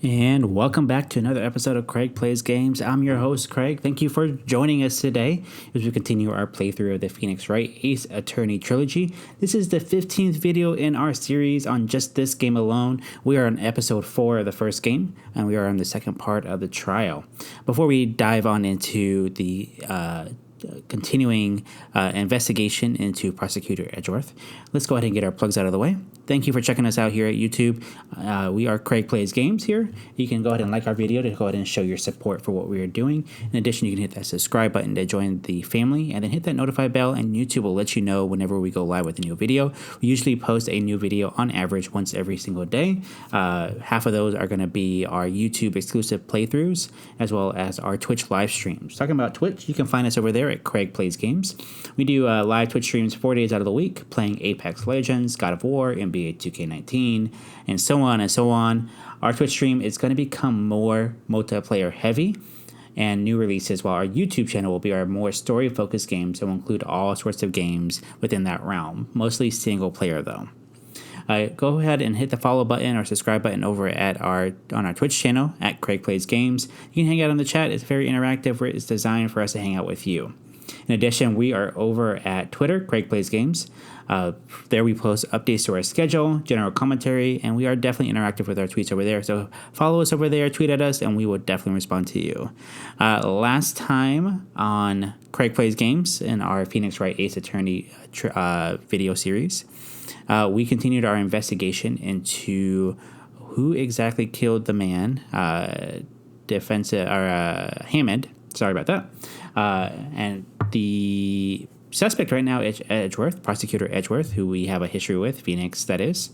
And welcome back to another episode of Craig Plays Games. I'm your host, Craig. Thank you for joining us today as we continue our playthrough of the Phoenix Wright Ace Attorney Trilogy. This is the 15th video in our series on just this game alone. We are on episode 4 of the first game, and we are on the second part of the trial. Before we dive on into the continuing investigation into Prosecutor Edgeworth, let's go ahead and get our plugs out of the way. Thank you for checking us out here at YouTube. We are Craig Plays Games here. You can go ahead and like our video to go ahead and show your support for what we are doing. In addition, you can hit that subscribe button to join the family, and then hit that notify bell, and YouTube will let you know whenever we go live with a new video. We usually post a new video on average once every single day. Half of those are going to be our YouTube exclusive playthroughs, as well as our Twitch live streams. Talking about Twitch, you can find us over there at Craig Plays Games. We do live Twitch streams 4 days out of the week, playing Apex Legends, God of War, NBA 2K19, and so on and so on. Our Twitch stream is going to become more multiplayer heavy and new releases, while our YouTube channel will be our more story-focused games and will include all sorts of games within that realm, mostly single player though. Go ahead and hit the follow button or subscribe button over at on our Twitch channel at Craig Plays Games. You can hang out on the chat. It's very interactive. It's designed for us to hang out with you. In addition, we are over at Twitter, Craig Plays Games. There we post updates to our schedule, general commentary, and we are definitely interactive with our tweets over there. So follow us over there, tweet at us, and we will definitely respond to you. Last time on Craig Plays Games in our Phoenix Wright Ace Attorney video series, we continued our investigation into who exactly killed the man, Hammond. Sorry about that. And the suspect right now is Edgeworth, Prosecutor Edgeworth, who we have a history with, Phoenix, that is.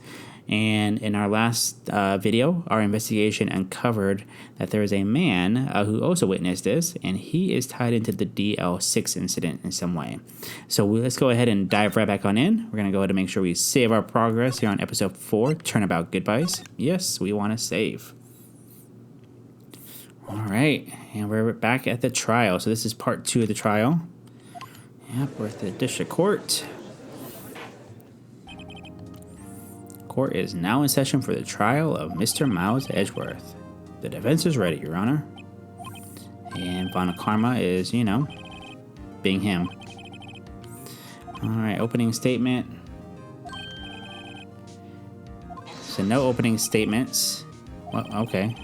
And in our last video, our investigation uncovered that there is a man who also witnessed this, and he is tied into the DL6 incident in some way. So let's go ahead and dive right back on in. We're going to go ahead and make sure we save our progress here on episode 4, Turnabout Goodbyes. Yes, we want to save. All right, and we're back at the trial. So this is part 2 of the trial. Yep, we're at the district court. Court is now in session for the trial of Mr. Miles Edgeworth. The defense is ready, Your Honor. And Von Karma is, being him. All right, opening statement. So no opening statements. Well, okay.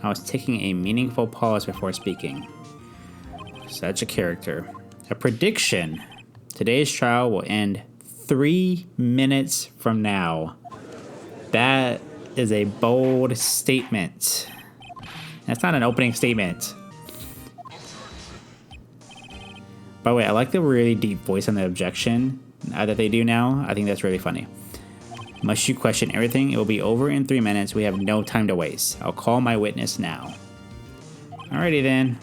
I was taking a meaningful pause before speaking. Such a character. A prediction. Today's trial will end 3 minutes from now. That is a bold statement. That's not an opening statement. By the way, I like the really deep voice on the objection that they do now. I think that's really funny. Must you question everything? It will be over in 3 minutes. We have no time to waste. I'll call my witness now. Alrighty then.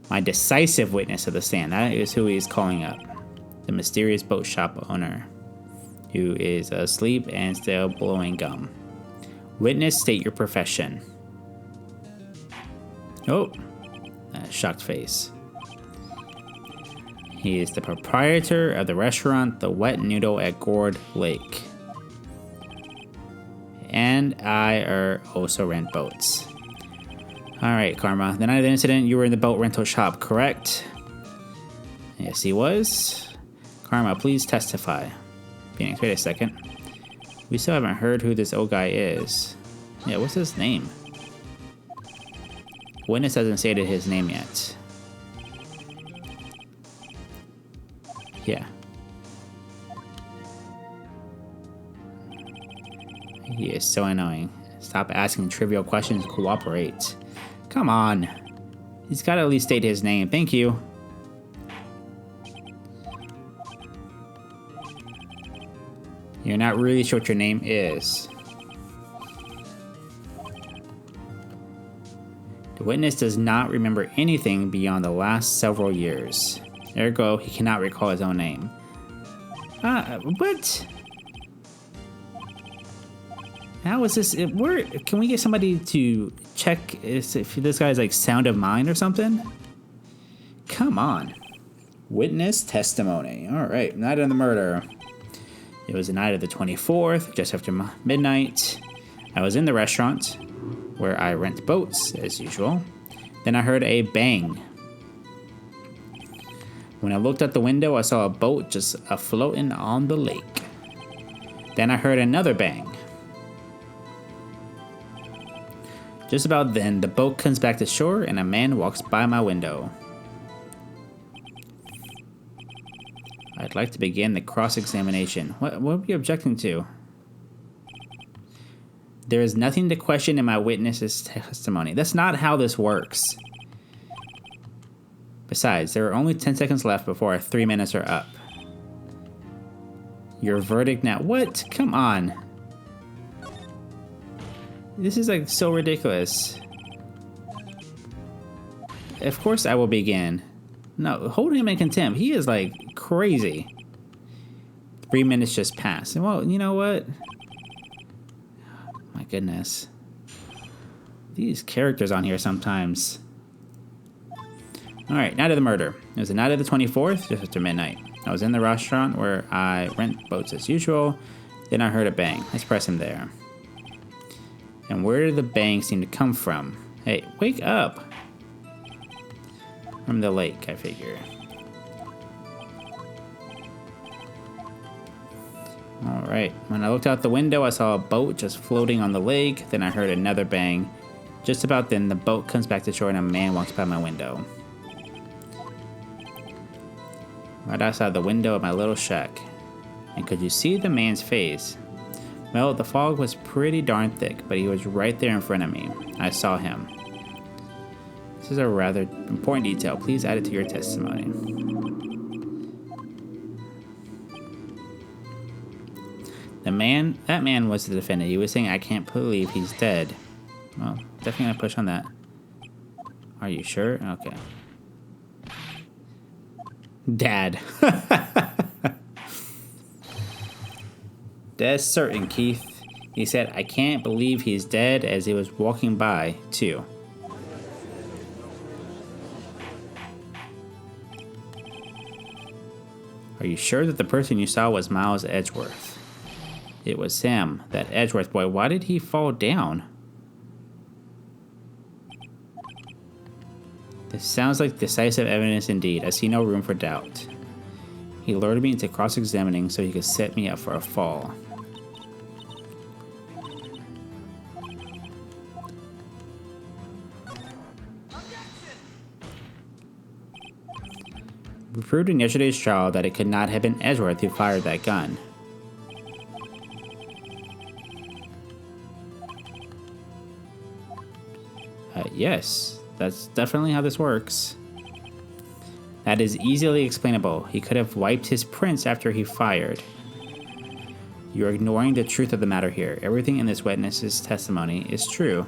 My decisive witness to the stand. That is who he is calling up. The mysterious boat shop owner, who is asleep and still blowing gum. Witness, state your profession. Oh, that shocked face. He is the proprietor of the restaurant The Wet Noodle at Gourd Lake. And I also rent boats. Alright, Karma. The night of the incident, you were in the boat rental shop, correct? Yes, he was. Karma, please testify. Phoenix, wait a second. We still haven't heard who this old guy is. Yeah, what's his name? Witness hasn't stated his name yet. Yeah. He is so annoying. Stop asking trivial questions and cooperate. Come on. He's got to at least state his name. Thank you. You're not really sure what your name is. The witness does not remember anything beyond the last several years. Ergo, he cannot recall his own name. What? How is this? Can we get somebody to check if this guy's like sound of mind or something? Come on. Witness testimony. All right, night of the murder. It was the night of the 24th, just after midnight. I was in the restaurant. where I rent boats, as usual. Then I heard a bang. When I looked out the window, I saw a boat just floating on the lake. Then I heard another bang. Just about then, the boat comes back to shore and a man walks by my window. I'd like to begin the cross-examination. What are you objecting to? There is nothing to question in my witness's testimony. That's not how this works. Besides, there are only 10 seconds left before our 3 minutes are up. Your verdict now. What? Come on. This is like so ridiculous. Of course I will begin. No, hold him in contempt. He is like crazy. 3 minutes just passed. Well, you know what? My goodness. These characters on here sometimes. Alright, night of the murder. It was the night of the 24th, just after midnight. I was in the restaurant where I rent boats as usual. Then I heard a bang. Let's press him there. And where did the bang seem to come from? Hey, wake up! From the lake, I figure. Alright, when I looked out the window, I saw a boat just floating on the lake. Then I heard another bang. Just about then, the boat comes back to shore and a man walks by my window. Right outside the window of my little shack. And could you see the man's face? Well, the fog was pretty darn thick, but he was right there in front of me. I saw him. This is a rather important detail. Please add it to your testimony. That man was the defendant. He was saying, I can't believe he's dead. Well, definitely gonna push on that. Are you sure? Okay. Dad. Dead certain, Keith. He said, I can't believe he's dead as he was walking by, too. Are you sure that the person you saw was Miles Edgeworth? It was him, that Edgeworth boy. Why did he fall down? This sounds like decisive evidence indeed. I see no room for doubt. He lured me into cross-examining so he could set me up for a fall. We proved in yesterday's trial that it could not have been Edgeworth who fired that gun. Yes, that's definitely how this works. That is easily explainable. He could have wiped his prints after he fired. You're ignoring the truth of the matter here. Everything in this witness's testimony is true.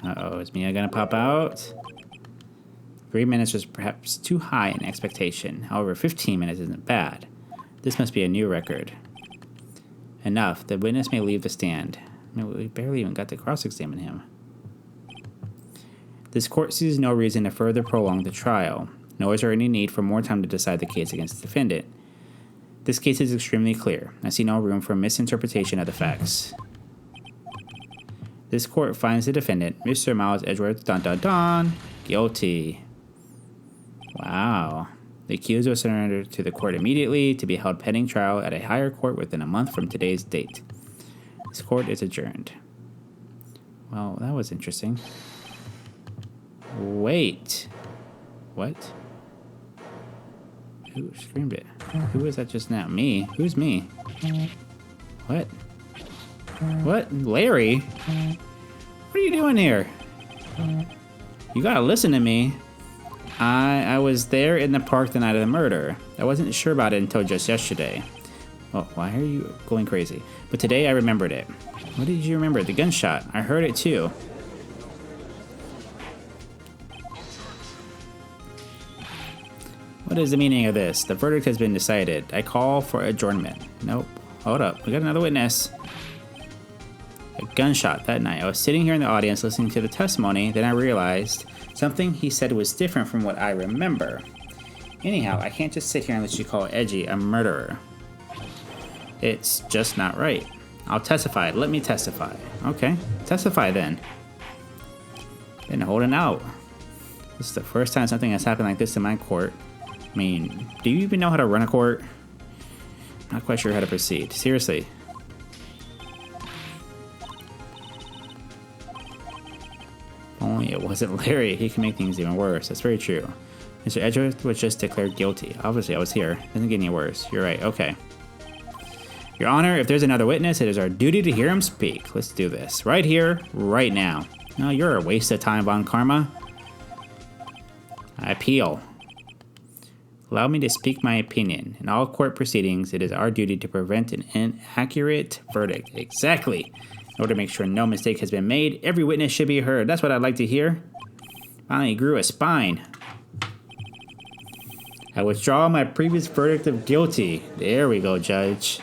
Uh-oh, is Mia gonna pop out? 3 minutes was perhaps too high in expectation. However, 15 minutes isn't bad. This must be a new record. Enough. The witness may leave the stand. I mean, we barely even got to cross-examine him. This court sees no reason to further prolong the trial, nor is there any need for more time to decide the case against the defendant. This case is extremely clear. I see no room for misinterpretation of the facts. This court finds the defendant, Mr. Miles Edgeworth, guilty. Wow. The accused was surrendered to the court immediately to be held pending trial at a higher court within a month from today's date. This court is adjourned. Well, that was interesting. Wait. What? Who screamed it? Who was that just now? Me? Who's me? What? What? Larry? What are you doing here? You gotta listen to me. I was there in the park the night of the murder. I wasn't sure about it until just yesterday. Well, why are you going crazy? But today I remembered it. What did you remember? The gunshot. I heard it too. What is the meaning of this? The verdict has been decided. I call for adjournment. Nope. Hold up. We got another witness. A gunshot that night. I was sitting here in the audience listening to the testimony, then I realized something he said was different from what I remember. Anyhow, I can't just sit here and let you call Edgy a murderer. It's just not right. I'll testify. Let me testify. Okay, testify then. Been holding out. This is the first time something has happened like this in my court. I mean, do you even know how to run a court? Not quite sure how to proceed. Seriously. If only it wasn't Larry. He can make things even worse. That's very true. Mr. Edgeworth was just declared guilty. Obviously, I was here. Doesn't get any worse. You're right. Okay. Your Honor, if there's another witness, it is our duty to hear him speak. Let's do this. Right here, right now. No, you're a waste of time, Von Karma. I appeal. Allow me to speak my opinion. In all court proceedings, it is our duty to prevent an inaccurate verdict. Exactly. In order to make sure no mistake has been made, every witness should be heard. That's what I'd like to hear. Finally grew a spine. I withdraw my previous verdict of guilty. There we go, Judge.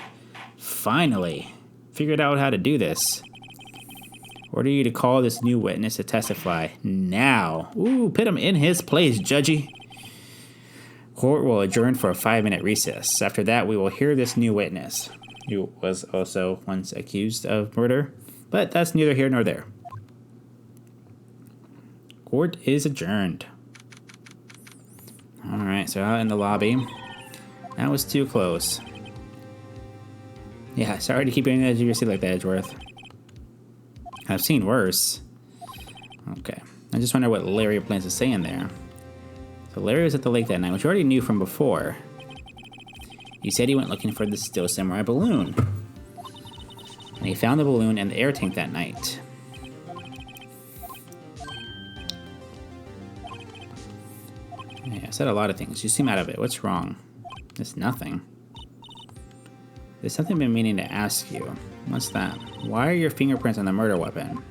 Finally. Figured out how to do this. Order you to call this new witness to testify. Now. Ooh, put him in his place, Judgy. Court will adjourn for a 5-minute recess. After that, we will hear this new witness, who was also once accused of murder. But that's neither here nor there. Court is adjourned. Alright, so out in the lobby. That was too close. Yeah, sorry to keep you on the edge of your seat like that, Edgeworth. I've seen worse. Okay. I just wonder what Larry plans to say in there. So Larry was at the lake that night, which you already knew from before. He said he went looking for the Still Samurai balloon. And he found the balloon in the air tank that night. Yeah, I said a lot of things. You seem out of it. What's wrong? It's nothing. There's something I've been meaning to ask you. What's that? Why are your fingerprints on the murder weapon?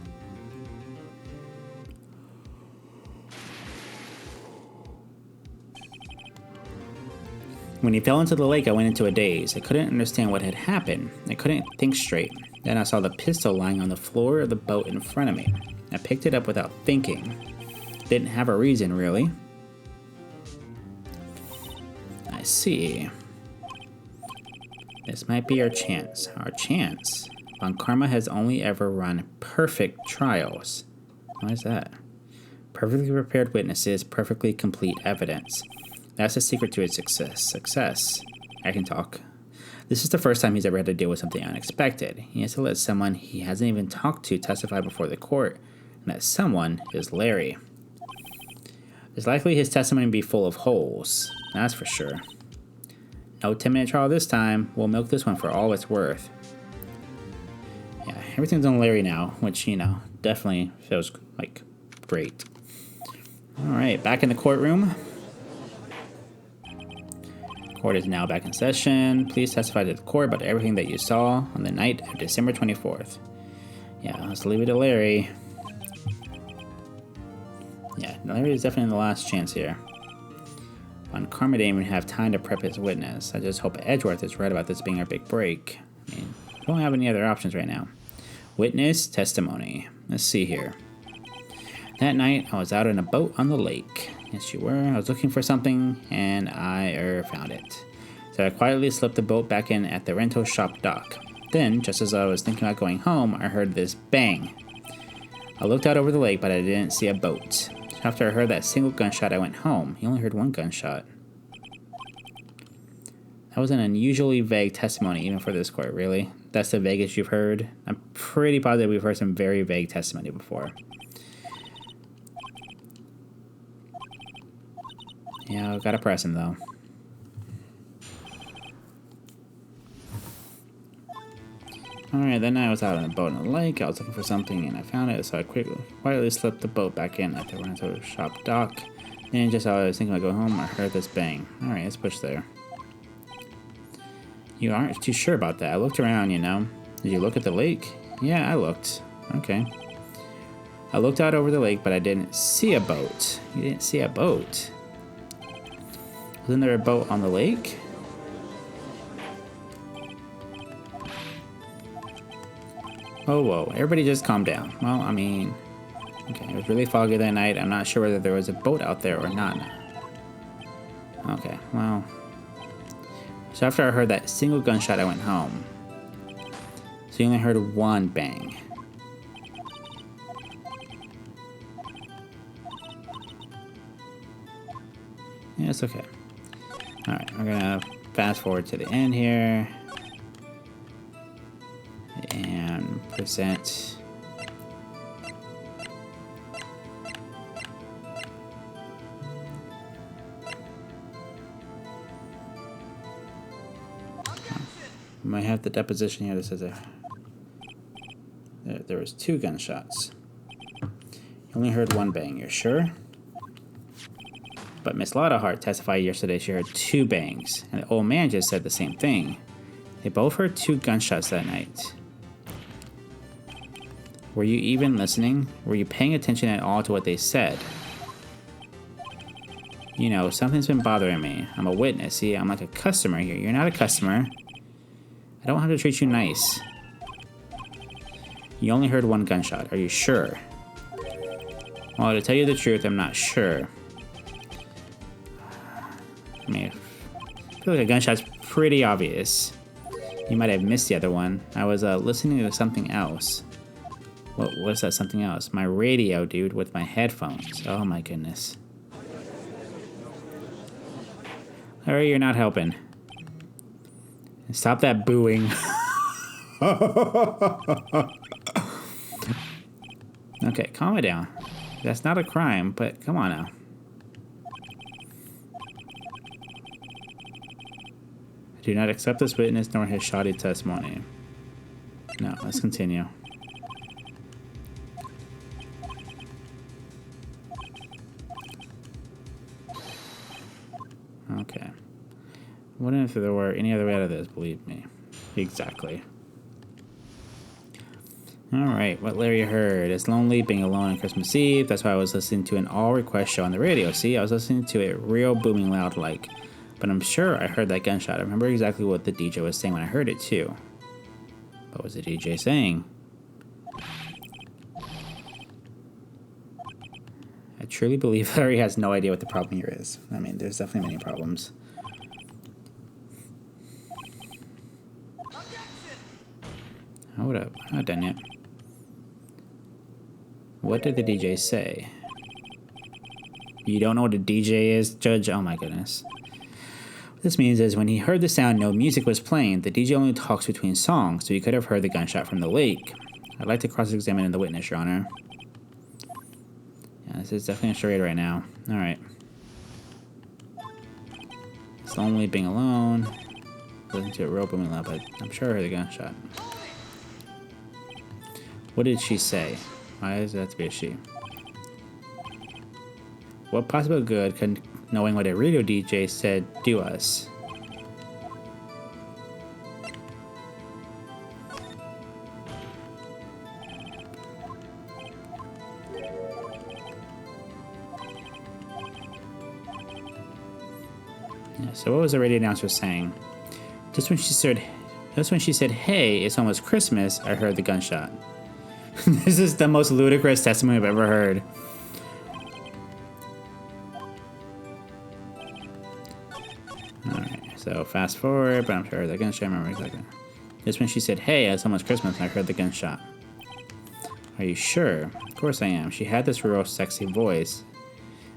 When he fell into the lake, I went into a daze. I couldn't understand what had happened. I couldn't think straight. Then I saw the pistol lying on the floor of the boat in front of me. I picked it up without thinking. Didn't have a reason, really. I see. This might be our chance. Our chance? Von Karma has only ever run perfect trials. Why is that? Perfectly prepared witnesses, perfectly complete evidence. That's the secret to his success. Success. I can talk. This is the first time he's ever had to deal with something unexpected. He has to let someone he hasn't even talked to testify before the court. And that someone is Larry. It's likely his testimony will be full of holes. That's for sure. No 10-minute trial this time. We'll milk this one for all it's worth. Yeah, everything's on Larry now, which, you know, definitely feels like great. Alright, back in the courtroom. Court is now back in session. Please testify to the court about everything that you saw on the night of December 24th. Yeah, let's leave it to Larry. Yeah, Larry is definitely the last chance here. Von Karma didn't even have time to prep his witness. I just hope Edgeworth is right about this being our big break. I mean, we don't have any other options right now. Witness testimony. Let's see here. That night, I was out in a boat on the lake. Yes, you were. I was looking for something, and I found it. So I quietly slipped the boat back in at the rental shop dock. Then, just as I was thinking about going home, I heard this bang. I looked out over the lake, but I didn't see a boat. After I heard that single gunshot, I went home. You only heard one gunshot. That was an unusually vague testimony, even for this court, really. That's the vaguest you've heard? I'm pretty positive we've heard some very vague testimony before. Yeah, I've got to press him, though. Alright, then I was out on a boat in the lake. I was looking for something, and I found it, so I quietly slipped the boat back in at the rental shop dock. Then, just as I was thinking about going home, I heard this bang. Alright, let's push there. You aren't too sure about that. I looked around, you know. Did you look at the lake? Yeah, I looked. Okay. I looked out over the lake, but I didn't see a boat. You didn't see a boat? Wasn't there a boat on the lake? Oh, whoa. Everybody just calm down. Well, I mean... Okay, it was really foggy that night. I'm not sure whether there was a boat out there or not. Okay, well... So after I heard that single gunshot, I went home. So you only heard one bang. Yeah, it's okay. Alright, we're gonna fast forward to the end here. And present... We might have the deposition here that says there was 2 gunshots. You only heard one bang, you're sure? But Miss Loudahart testified yesterday she heard 2 bangs, and the old man just said the same thing. They both heard 2 gunshots that night. Were you even listening? Were you paying attention at all to what they said? You know, something's been bothering me. I'm a witness, see? I'm like a customer here. You're not a customer. I don't have to treat you nice. You only heard 1 gunshot. Are you sure? Well, to tell you the truth, I'm not sure. I mean, I feel like a gunshot's pretty obvious. You might have missed the other one. I was listening to something else. What's that something else? My radio, dude, with my headphones. Oh my goodness. Hurry, you're not helping. Stop that booing. Okay, calm it down. That's not a crime, but come on now. I do not accept this witness nor his shoddy testimony. No, let's continue. Okay. What if there were any other way out of this? Believe me. Exactly. Alright, what Larry heard. It's lonely being alone on Christmas Eve. That's why I was listening to an all-request show on the radio. See, I was listening to it real booming loud like. But I'm sure I heard that gunshot. I remember exactly what the DJ was saying when I heard it too. What was the DJ saying? I truly believe Larry has no idea what the problem here is. I mean, there's definitely many problems. Hold up. I'm not done yet. What did the DJ say? You don't know what a DJ is, Judge? Oh my goodness. What this means is when he heard the sound, no music was playing. The DJ only talks between songs, so he could have heard the gunshot from the lake. I'd like to cross-examine the witness, Your Honor. Yeah, this is definitely a charade right now. Alright. It's lonely being alone. Listen to it real booming loud, but I'm sure I heard the gunshot. What did she say? Why does it have to be a she? What possible good can knowing what a radio DJ said do us? Yeah, so what was the radio announcer saying? Just when she said, "Hey, it's almost Christmas," I heard the gunshot. This is the most ludicrous testimony I've ever heard. Alright, so fast forward, but I'm sure the gunshot, I remember exactly. Just when she said, "Hey, it's almost Christmas," I heard the gunshot. Are you sure? Of course I am. She had this real sexy voice.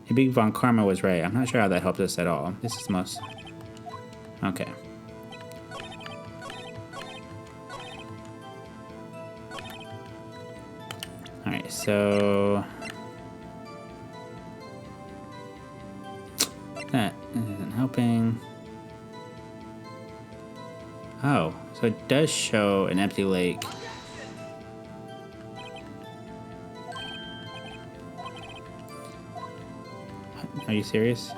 Maybe Von Karma was right. I'm not sure how that helps us at all. This is the most... Okay. Alright, so... That isn't helping. Oh, so it does show an empty lake. Are you serious?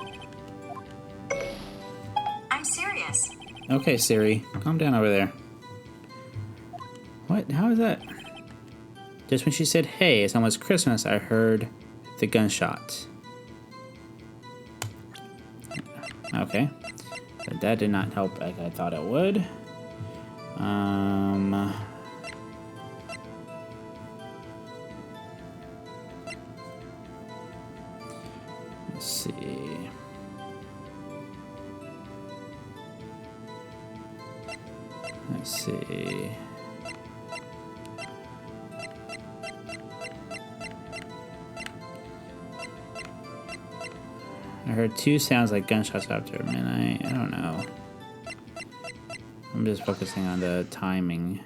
I'm serious. Okay, Siri, calm down over there. What? How is that? Just when she said, "Hey, it's almost Christmas," I heard the gunshot. Okay. But that did not help like I thought it would. Let's see. Let's see. I heard 2 sounds like gunshots after midnight. I don't know. I'm just focusing on the timing.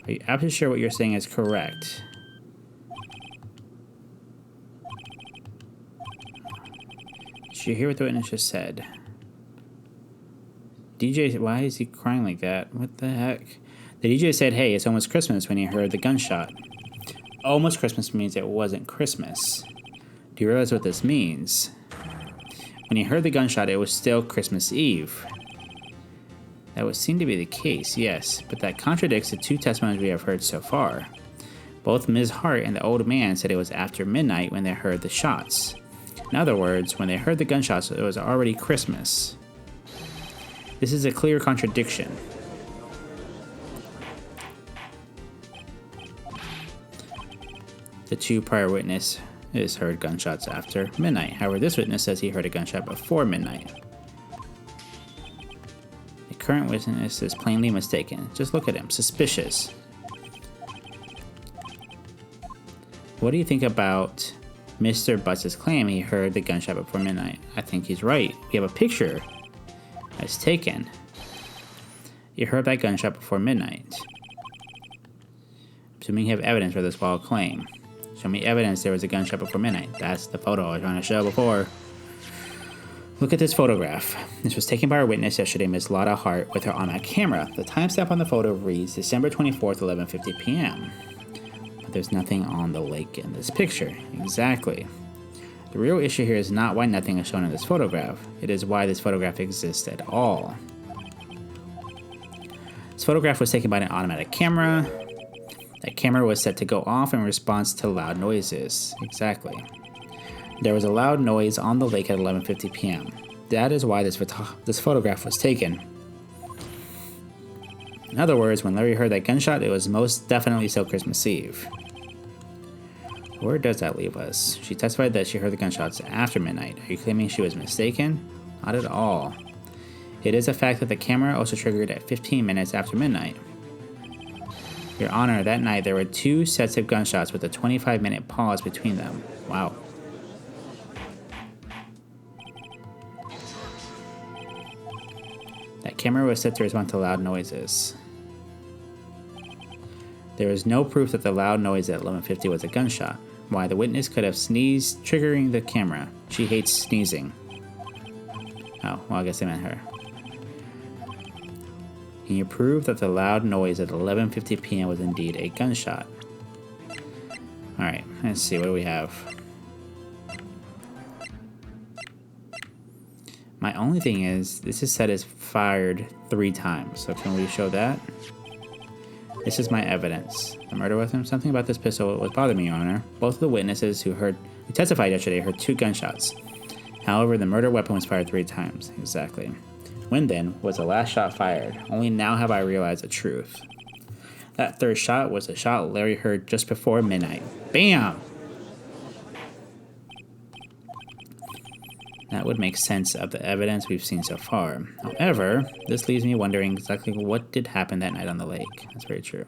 Are you absolutely sure what you're saying is correct? Did you hear what the witness just said? DJ, why is he crying like that? What the heck? The DJ said, hey, it's almost Christmas when he heard the gunshot. Almost Christmas means it wasn't Christmas. Do you realize what this means? When he heard the gunshot, it was still Christmas Eve. That would seem to be the case, yes, but that contradicts the 2 testimonies we have heard so far. Both Ms. Hart and the old man said it was after midnight when they heard the shots. In other words, when they heard the gunshots, it was already Christmas. This is a clear contradiction. The 2 prior witnesses heard gunshots after midnight. However, this witness says he heard a gunshot before midnight. The current witness is plainly mistaken. Just look at him. Suspicious. What do you think about Mr. Butts' claim he heard the gunshot before midnight? I think he's right. We have a picture that's taken. You heard that gunshot before midnight. Assuming you have evidence for this wild claim. Show me evidence there was a gunshot before midnight. That's the photo I was trying to show before. Look at this photograph. This was taken by our witness yesterday, Ms. Lotta Hart, with her automatic camera. The timestamp on the photo reads December 24th, 11:50 p.m. But there's nothing on the lake in this picture. Exactly. The real issue here is not why nothing is shown in this photograph. It is why this photograph exists at all. This photograph was taken by an automatic camera. That camera was set to go off in response to loud noises. Exactly. There was a loud noise on the lake at 11:50 p.m. That is why this photograph was taken. In other words, when Larry heard that gunshot, it was most definitely still Christmas Eve. Where does that leave us? She testified that she heard the gunshots after midnight. Are you claiming she was mistaken? Not at all. It is a fact that the camera also triggered at 15 minutes after midnight. Your Honor, that night there were 2 sets of gunshots with a 25-minute pause between them. Wow. That camera was set to respond to loud noises. There is no proof that the loud noise at 11:50 was a gunshot. Why, the witness could have sneezed, triggering the camera. She hates sneezing. Oh, well, I guess I meant her. Can you prove that the loud noise at 11:50 p.m. was indeed a gunshot? Alright, let's see, what do we have? My only thing is, this is said as fired 3 times, so can we show that? This is my evidence. The murder weapon? Something about this pistol was bothering me, Your Honor. Both of the witnesses who testified yesterday heard 2 gunshots. However, the murder weapon was fired 3 times. Exactly. When then was the last shot fired? Only now have I realized the truth. That 3rd shot was the shot Larry heard just before midnight. BAM! That would make sense of the evidence we've seen so far. However, this leaves me wondering exactly what did happen that night on the lake. That's very true.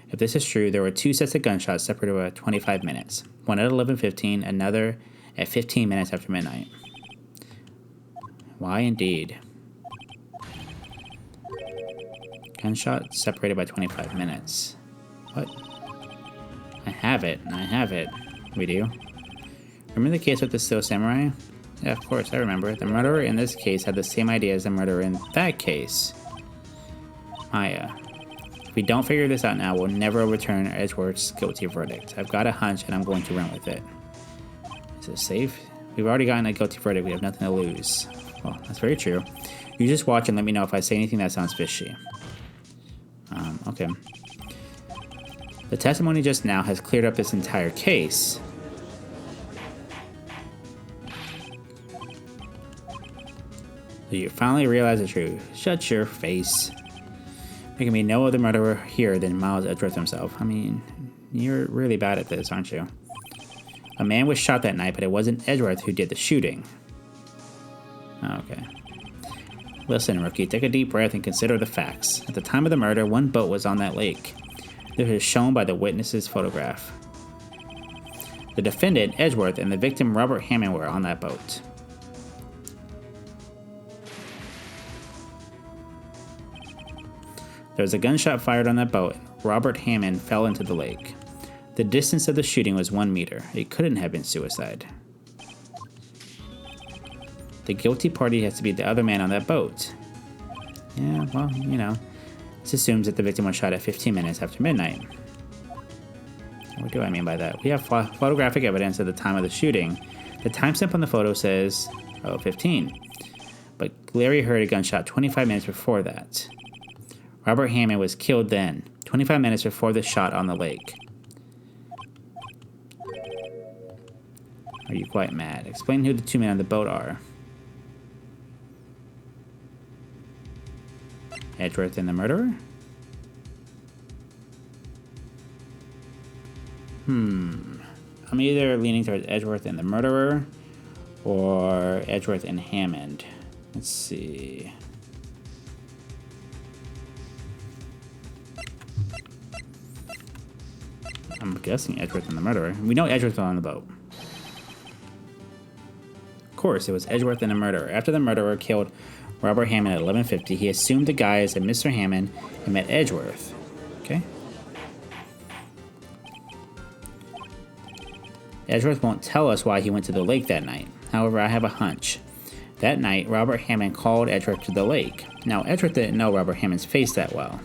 If this is true, there were 2 sets of gunshots separated by 25 minutes. One at 11:15, another at 15 minutes after midnight. Why indeed? Gunshot separated by 25 minutes. What? I have it. We do. Remember the case with the Steel Samurai? Yeah, of course, I remember. The murderer in this case had the same idea as the murderer in that case. Maya. If we don't figure this out now, we'll never overturn Edgeworth's guilty verdict. I've got a hunch and I'm going to run with it. Is it safe? We've already gotten a guilty verdict. We have nothing to lose. Well, that's very true. You just watch and let me know if I say anything that sounds fishy. Okay. The testimony just now has cleared up this entire case. So you finally realize the truth. Shut your face. There can be no other murderer here than Miles Edgeworth himself. I mean, you're really bad at this, aren't you? A man was shot that night, but it wasn't Edgeworth who did the shooting. Okay. Listen, rookie, take a deep breath and consider the facts. At the time of the murder, one boat was on that lake. This is shown by the witness's photograph. The defendant, Edgeworth, and the victim, Robert Hammond, were on that boat. There was a gunshot fired on that boat. Robert Hammond fell into the lake. The distance of the shooting was 1 meter. It couldn't have been suicide. The guilty party has to be the other man on that boat. Yeah, well, you know, this assumes that the victim was shot at 15 minutes after midnight. What do I mean by that? We have photographic evidence at the time of the shooting. The timestamp on the photo says, 15. But Larry heard a gunshot 25 minutes before that. Robert Hammond was killed then, 25 minutes before the shot on the lake. Are you quite mad? Explain who the two men on the boat are. Edgeworth and the murderer? I'm either leaning towards Edgeworth and the murderer or Edgeworth and Hammond. Let's see. I'm guessing Edgeworth and the murderer. We know Edgeworth was on the boat. Of course, it was Edgeworth and the murderer. After the murderer killed Robert Hammond at 11:50, he assumed the guise of Mr. Hammond and met Edgeworth. Okay. Edgeworth won't tell us why he went to the lake that night. However, I have a hunch. That night, Robert Hammond called Edgeworth to the lake. Now, Edgeworth didn't know Robert Hammond's face that well.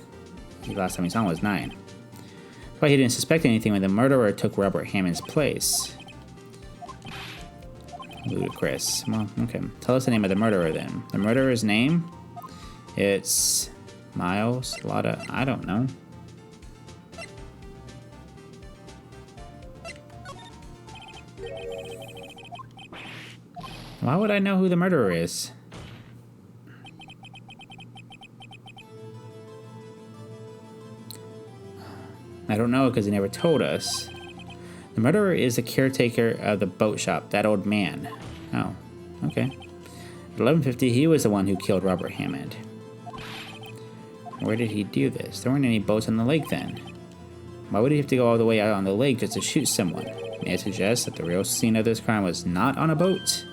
The last time he saw him was 9. That's why he didn't suspect anything when the murderer took Robert Hammond's place. Ludicrous. Well, okay. Tell us the name of the murderer then. The murderer's name? It's Miles Lotta. I don't know. Why would I know who the murderer is? I don't know because he never told us. The murderer is the caretaker of the boat shop, that old man. Oh, okay. At 11:50, he was the one who killed Robert Hammond. Where did he do this? There weren't any boats on the lake then. Why would he have to go all the way out on the lake just to shoot someone? May I suggest that the real scene of this crime was not on a boat?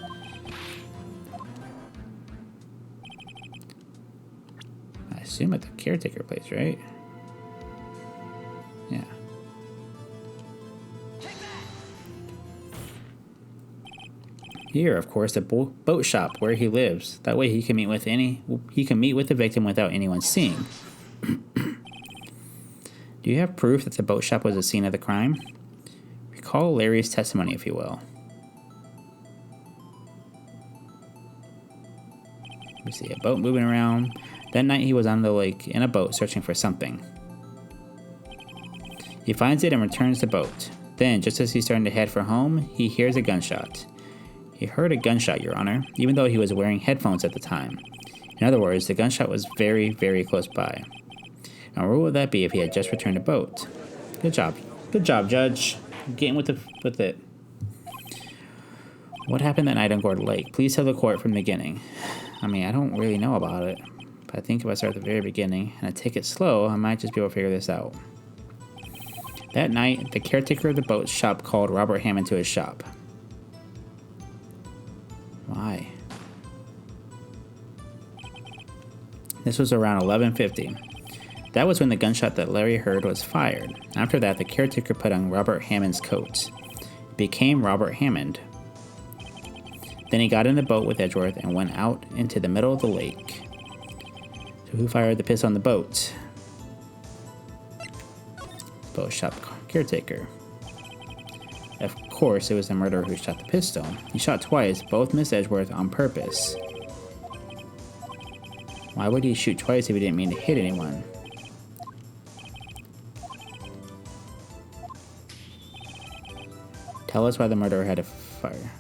I assume at the caretaker place, right? Yeah. Here, of course, the boat shop where he lives. That way he can meet with the victim without anyone seeing. Do you have proof that the boat shop was the scene of the crime? Recall Larry's testimony, if you will. Let me see, a boat moving around. That night he was on the lake in a boat searching for something. He finds it and returns the boat. Then, just as he's starting to head for home, he hears a gunshot. He heard a gunshot, Your Honor, even though he was wearing headphones at the time. In other words, the gunshot was very, very close by. Now, where would that be if he had just returned a boat? Good job. Good job, Judge. Getting with it. What happened that night on Gordon Lake? Please tell the court from the beginning. I mean, I don't really know about it. But I think if I start at the very beginning and I take it slow, I might just be able to figure this out. That night, the caretaker of the boat shop called Robert Hammond to his shop. Why? This was around 11:50. That was when the gunshot that Larry heard was fired. After that, the caretaker put on Robert Hammond's coat. It became Robert Hammond. Then he got in the boat with Edgeworth and went out into the middle of the lake. So who fired the pistol on the boat? Boat shop caretaker. Of course, it was the murderer who shot the pistol. He shot twice, both missed Edgeworth on purpose. Why would he shoot twice if he didn't mean to hit anyone? Tell us why the murderer had to fire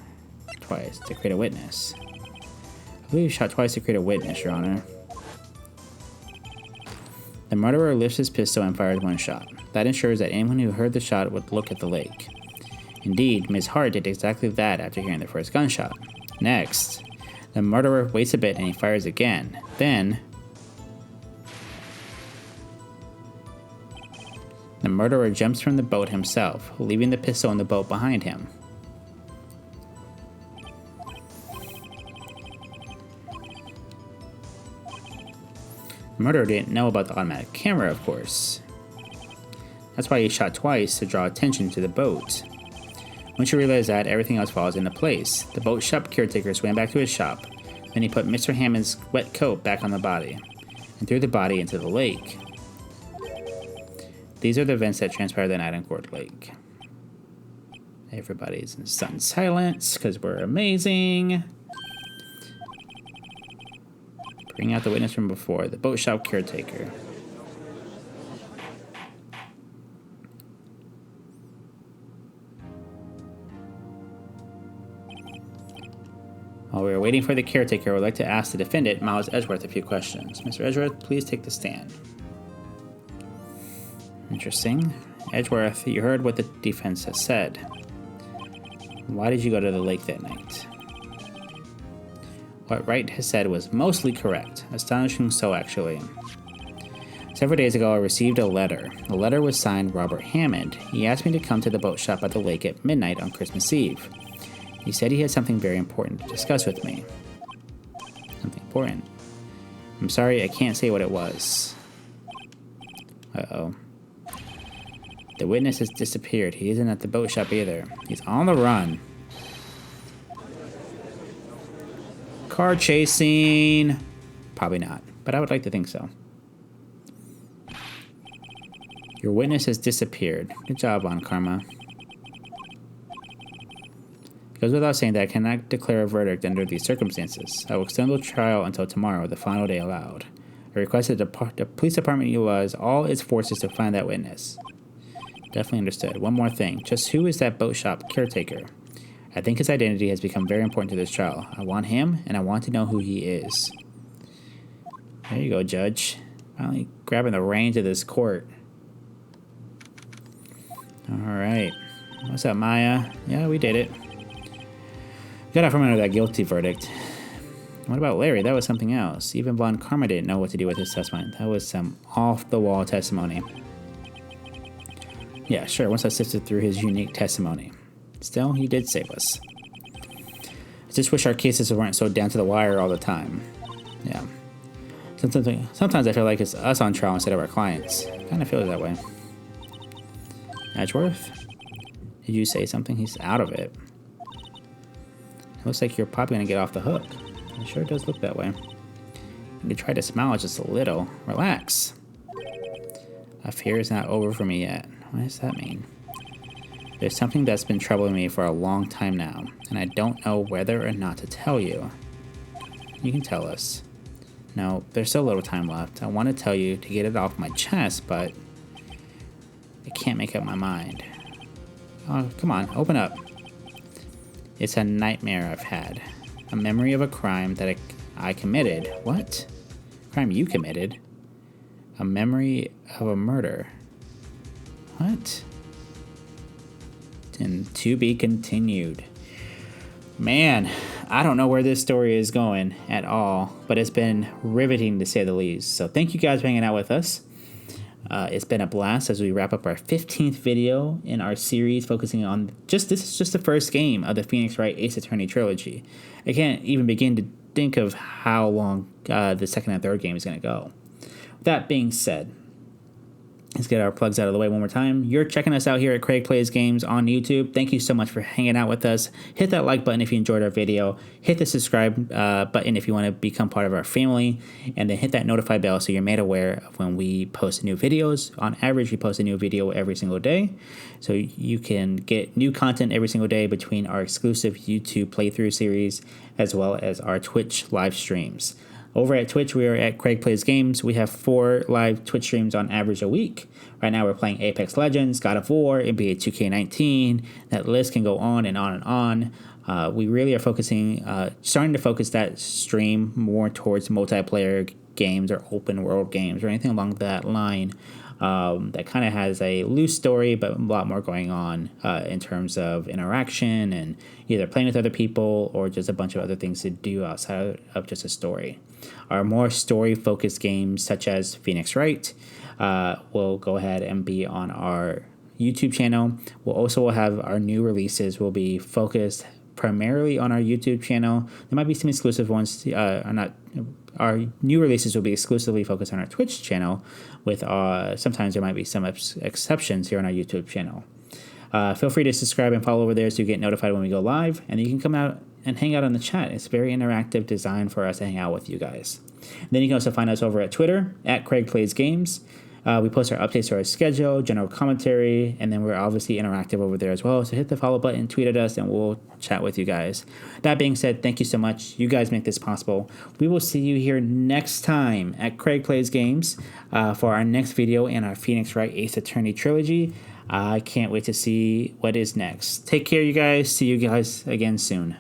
twice to create a witness. I believe he shot twice to create a witness, Your Honor. The murderer lifts his pistol and fires one shot. That ensures that anyone who heard the shot would look at the lake. Indeed, Ms. Hart did exactly that after hearing the first gunshot. Next, the murderer waits a bit and he fires again. Then, the murderer jumps from the boat himself, leaving the pistol in the boat behind him. The murderer didn't know about the automatic camera, of course. That's why he shot twice, to draw attention to the boat. Once you realize that, everything else falls into place. The boat shop caretaker swam back to his shop. Then he put Mr. Hammond's wet coat back on the body and threw the body into the lake. These are the events that transpired that night on Court Lake. Everybody's in stunned silence because we're amazing. Bring out the witness from before, the boat shop caretaker. While we are waiting for the caretaker, I would like to ask the defendant, Miles Edgeworth, a few questions. Mr. Edgeworth, please take the stand. Interesting. Edgeworth, you heard what the defense has said. Why did you go to the lake that night? What Wright has said was mostly correct. Astonishing so, actually. Several days ago, I received a letter. The letter was signed Robert Hammond. He asked me to come to the boat shop at the lake at midnight on Christmas Eve. He said he had something very important to discuss with me. Something important. I'm sorry, I can't say what it was. Uh-oh. The witness has disappeared. He isn't at the boat shop either. He's on the run. Car chasing. Probably not, but I would like to think so. Your witness has disappeared. Good job on Karma. It goes without saying that I cannot declare a verdict under these circumstances. I will extend the trial until tomorrow, the final day allowed. I request that the police department utilize all its forces to find that witness. Definitely understood. One more thing. Just who is that boat shop caretaker? I think his identity has become very important to this trial. I want him, and I want to know who he is. There you go, Judge. Finally grabbing the reins of this court. Alright. What's up, Maya? Yeah, we did it. Got out from under that guilty verdict. What about Larry? That was something else. Even Blonde Karma didn't know what to do with his testimony. That was some off-the-wall testimony. Yeah, sure, once I sifted through his unique testimony. Still, he did save us. I just wish our cases weren't so down to the wire all the time. Yeah. Sometimes I feel like it's us on trial instead of our clients. Kind of feels that way. Edgeworth? Did you say something? He's out of it. It looks like you're probably going to get off the hook. It sure does look that way. You can try to smile just a little. Relax. A fear is not over for me yet. What does that mean? There's something that's been troubling me for a long time now, and I don't know whether or not to tell you. You can tell us. No, there's still a little time left. I want to tell you to get it off my chest, but I can't make up my mind. Oh, come on, open up. It's a nightmare I've had. A memory of a crime that I committed. What? Crime you committed? A memory of a murder. What? And to be continued. Man, I don't know where this story is going at all, but it's been riveting to say the least. So thank you guys for hanging out with us. It's been a blast as we wrap up our 15th video in our series focusing on this is just the first game of the Phoenix Wright Ace Attorney trilogy. I can't even begin to think of how long the second and third game is going to go. With that being said, let's get our plugs out of the way one more time. You're checking us out here at Craig Plays Games on YouTube. Thank you so much for hanging out with us. Hit that like button if you enjoyed our video. Hit the subscribe button if you want to become part of our family. And then hit that notify bell so you're made aware of when we post new videos. On average, we post a new video every single day. So you can get new content every single day between our exclusive YouTube playthrough series as well as our Twitch live streams. Over at Twitch, we are at Craig Plays Games. We have 4 live Twitch streams on average a week. Right now, we're playing Apex Legends, God of War, NBA 2K19. That list can go on and on and on. We really are starting to focus that stream more towards multiplayer games or open world games or anything along that line. that kind of has a loose story, but a lot more going on in terms of interaction and either playing with other people or just a bunch of other things to do outside of just a story. Our more story-focused games, such as Phoenix Wright, will go ahead and be on our YouTube channel. We'll also have our new releases will be focused primarily on our YouTube channel. There might be some exclusive ones. Our new releases will be exclusively focused on our Twitch channel. With sometimes there might be some exceptions here on our YouTube channel. Feel free to subscribe and follow over there so you get notified when we go live, and you can come out and hang out on the chat. It's very interactive, designed for us to hang out with you guys. And then you can also find us over at Twitter at Craig Plays Games. We post our updates to our schedule, general commentary, and then we're obviously interactive over there as well. So hit the follow button, tweet at us, and we'll chat with you guys. That being said, thank you so much. You guys make this possible. We will see you here next time at Craig Plays Games for our next video in our Phoenix Wright Ace Attorney Trilogy. I can't wait to see what is next. Take care, you guys. See you guys again soon.